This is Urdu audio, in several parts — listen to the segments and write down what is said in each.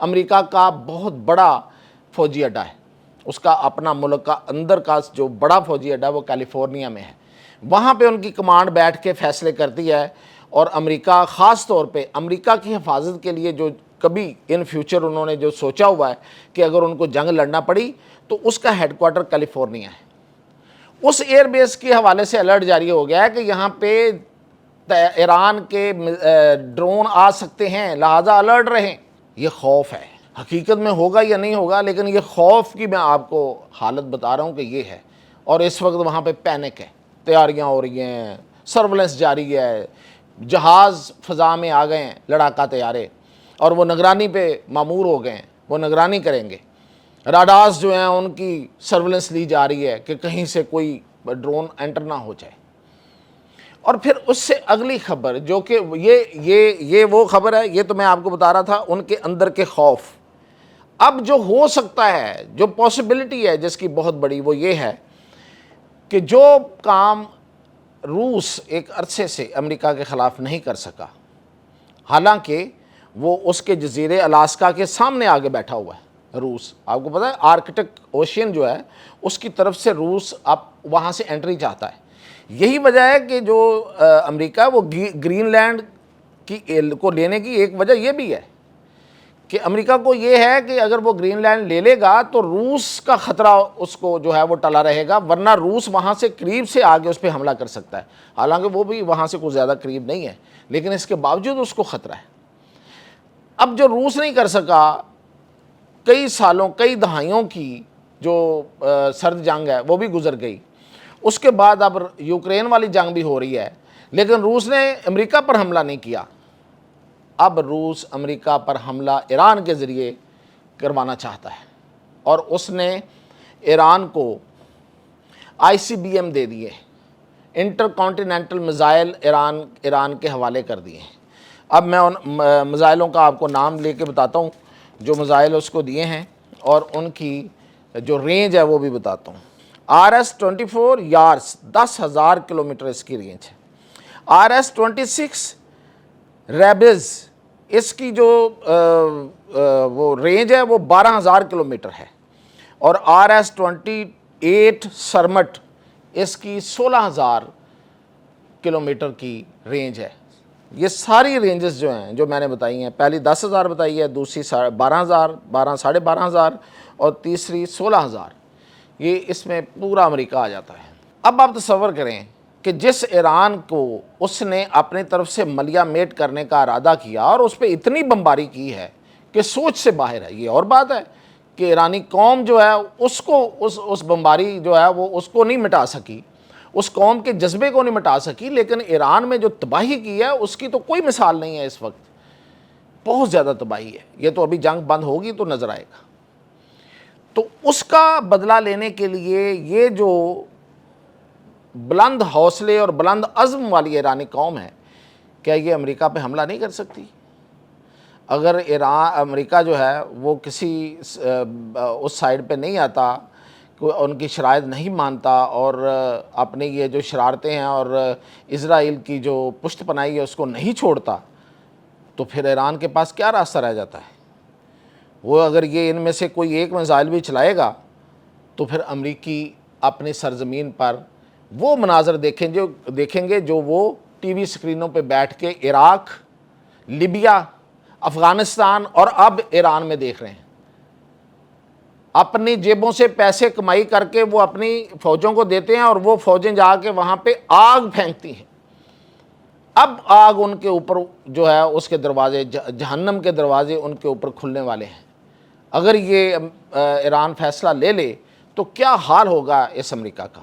امریکہ کا بہت بڑا فوجی اڈا ہے، اس کا اپنا ملک کا اندر کا جو بڑا فوجی اڈا وہ کیلیفورنیا میں ہے، وہاں پہ ان کی کمانڈ بیٹھ کے فیصلے کرتی ہے، اور امریکہ خاص طور پہ امریکہ کی حفاظت کے لیے جو کبھی ان فیوچر انہوں نے جو سوچا ہوا ہے کہ اگر ان کو جنگ لڑنا پڑی تو اس کا ہیڈ کوارٹر کیلیفورنیا ہے، اس ایئر بیس کے حوالے سے الرٹ جاری ہو گیا ہے کہ یہاں پہ ایران کے ڈرون آ سکتے ہیں، لہذا الرٹ رہیں۔ یہ خوف ہے، حقیقت میں ہوگا یا نہیں ہوگا، لیکن یہ خوف کی میں آپ کو حالت بتا رہا ہوں کہ یہ ہے، اور اس وقت وہاں پہ پینک ہے، تیاریاں ہو رہی ہیں، سرویلنس جاری ہے، جہاز فضا میں آ گئے ہیں، لڑاکا طیارے، اور وہ نگرانی پہ مامور ہو گئے ہیں، وہ نگرانی کریں گے، راڈارز جو ہیں ان کی سرویلنس لی جا رہی ہے کہ کہیں سے کوئی ڈرون انٹر نہ ہو جائے۔ اور پھر اس سے اگلی خبر جو کہ یہ وہ خبر ہے، یہ تو میں آپ کو بتا رہا تھا ان کے اندر کے خوف۔ اب جو ہو سکتا ہے، جو پاسبلٹی ہے جس کی بہت بڑی، وہ یہ ہے کہ جو کام روس ایک عرصے سے امریکہ کے خلاف نہیں کر سکا، حالانکہ وہ اس کے جزیرے الاسکا کے سامنے آگے بیٹھا ہوا ہے، روس آپ کو پتہ ہے آرکٹک اوشین جو ہے اس کی طرف سے روس اب وہاں سے انٹری چاہتا ہے۔ یہی وجہ ہے کہ جو امریکہ وہ گرین لینڈ کو لینے کی ایک وجہ یہ بھی ہے کہ امریکہ کو یہ ہے کہ اگر وہ گرین لینڈ لے لے گا تو روس کا خطرہ اس کو جو ہے وہ ٹلا رہے گا، ورنہ روس وہاں سے قریب سے آگے اس پہ حملہ کر سکتا ہے، حالانکہ وہ بھی وہاں سے کوئی زیادہ قریب نہیں ہے، لیکن اس کے باوجود اس کو خطرہ ہے۔ اب جو روس نہیں کر سکا، کئی سالوں کئی دہائیوں کی جو سرد جنگ ہے وہ بھی گزر گئی، اس کے بعد اب یوکرین والی جنگ بھی ہو رہی ہے، لیکن روس نے امریکہ پر حملہ نہیں کیا۔ اب روس امریکہ پر حملہ ایران کے ذریعے کروانا چاہتا ہے، اور اس نے ایران کو ICBM دے دیے، انٹر کانٹیننٹل میزائل ایران کے حوالے کر دیے ہیں۔ اب میں ان میزائلوں کا آپ کو نام لے کے بتاتا ہوں جو میزائل اس کو دیے ہیں، اور ان کی جو رینج ہے وہ بھی بتاتا ہوں۔ RS-24 یارس 10,000 کلومیٹر اس کی رینج ہے۔ RS-26 ریبز اس کی جو وہ رینج ہے وہ 12,000 کلومیٹر ہے، اور RS-28 سرمٹ اس کی 16,000 کلومیٹر کی رینج ہے۔ یہ ساری رینجز جو ہیں جو میں نے بتائی ہیں، پہلی 10,000 بتائی ہے، دوسری 12,000 ساڑھے 12,000 اور تیسری 16,000، یہ اس میں پورا امریکہ آ جاتا ہے۔ اب آپ تصور کریں کہ جس ایران کو اس نے اپنی طرف سے ملیہ میٹ کرنے کا ارادہ کیا اور اس پہ اتنی بمباری کی ہے کہ سوچ سے باہر ہے۔ یہ اور بات ہے کہ ایرانی قوم جو ہے اس کو اس بمباری جو ہے وہ اس کو نہیں مٹا سکی، اس قوم کے جذبے کو نہیں مٹا سکی، لیکن ایران میں جو تباہی کی ہے اس کی تو کوئی مثال نہیں ہے۔ اس وقت بہت زیادہ تباہی ہے، یہ تو ابھی جنگ بند ہوگی تو نظر آئے گا۔ تو اس کا بدلہ لینے کے لیے یہ جو بلند حوصلے اور بلند عزم والی ایرانی قوم ہے، کیا یہ امریکہ پہ حملہ نہیں کر سکتی؟ اگر امریکہ جو ہے وہ کسی اس سائڈ پہ نہیں آتا، ان کی شرائط نہیں مانتا، اور اپنی یہ جو شرارتیں ہیں اور اسرائیل کی جو پشت پناہی ہے اس کو نہیں چھوڑتا، تو پھر ایران کے پاس کیا راستہ رہ جاتا ہے؟ وہ اگر یہ ان میں سے کوئی ایک میزائل بھی چلائے گا تو پھر امریکی اپنی سرزمین پر وہ مناظر دیکھیں گے جو وہ ٹی وی سکرینوں پہ بیٹھ کے عراق، لیبیا، افغانستان اور اب ایران میں دیکھ رہے ہیں۔ اپنی جیبوں سے پیسے کمائی کر کے وہ اپنی فوجوں کو دیتے ہیں، اور وہ فوجیں جا کے وہاں پہ آگ پھینکتی ہیں۔ اب آگ ان کے اوپر جو ہے اس کے دروازے، جہنم کے دروازے ان کے اوپر کھلنے والے ہیں۔ اگر یہ ایران فیصلہ لے لے تو کیا حال ہوگا اس امریکہ کا؟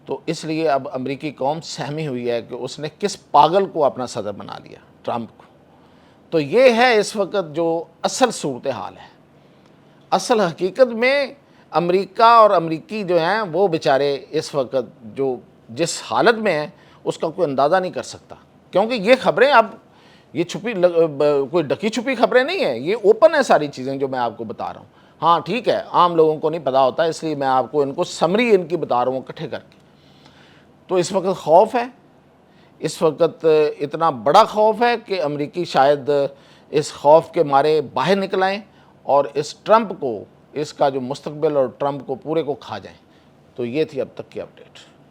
تو اس لیے اب امریکی قوم سہمی ہوئی ہے کہ اس نے کس پاگل کو اپنا صدر بنا لیا، ٹرمپ کو۔ تو یہ ہے اس وقت جو اصل صورتحال ہے۔ اصل حقیقت میں امریکہ اور امریکی جو ہیں وہ بیچارے اس وقت جو جس حالت میں ہیں اس کا کوئی اندازہ نہیں کر سکتا، کیونکہ یہ خبریں اب یہ چھپی کوئی ڈکی چھپی خبریں نہیں ہیں، یہ اوپن ہے ساری چیزیں جو میں آپ کو بتا رہا ہوں۔ ہاں ٹھیک ہے، عام لوگوں کو نہیں پتہ ہوتا، اس لیے میں آپ کو ان کو سمری ان کی بتا رہا ہوں اکٹھے کر کے۔ تو اس وقت خوف ہے، اس وقت اتنا بڑا خوف ہے کہ امریکی شاید اس خوف کے مارے باہر نکل آئیں اور اس ٹرمپ کو، اس کا جو مستقبل اور ٹرمپ کو پورے کو کھا جائیں۔ تو یہ تھی اب تک کی اپڈیٹ۔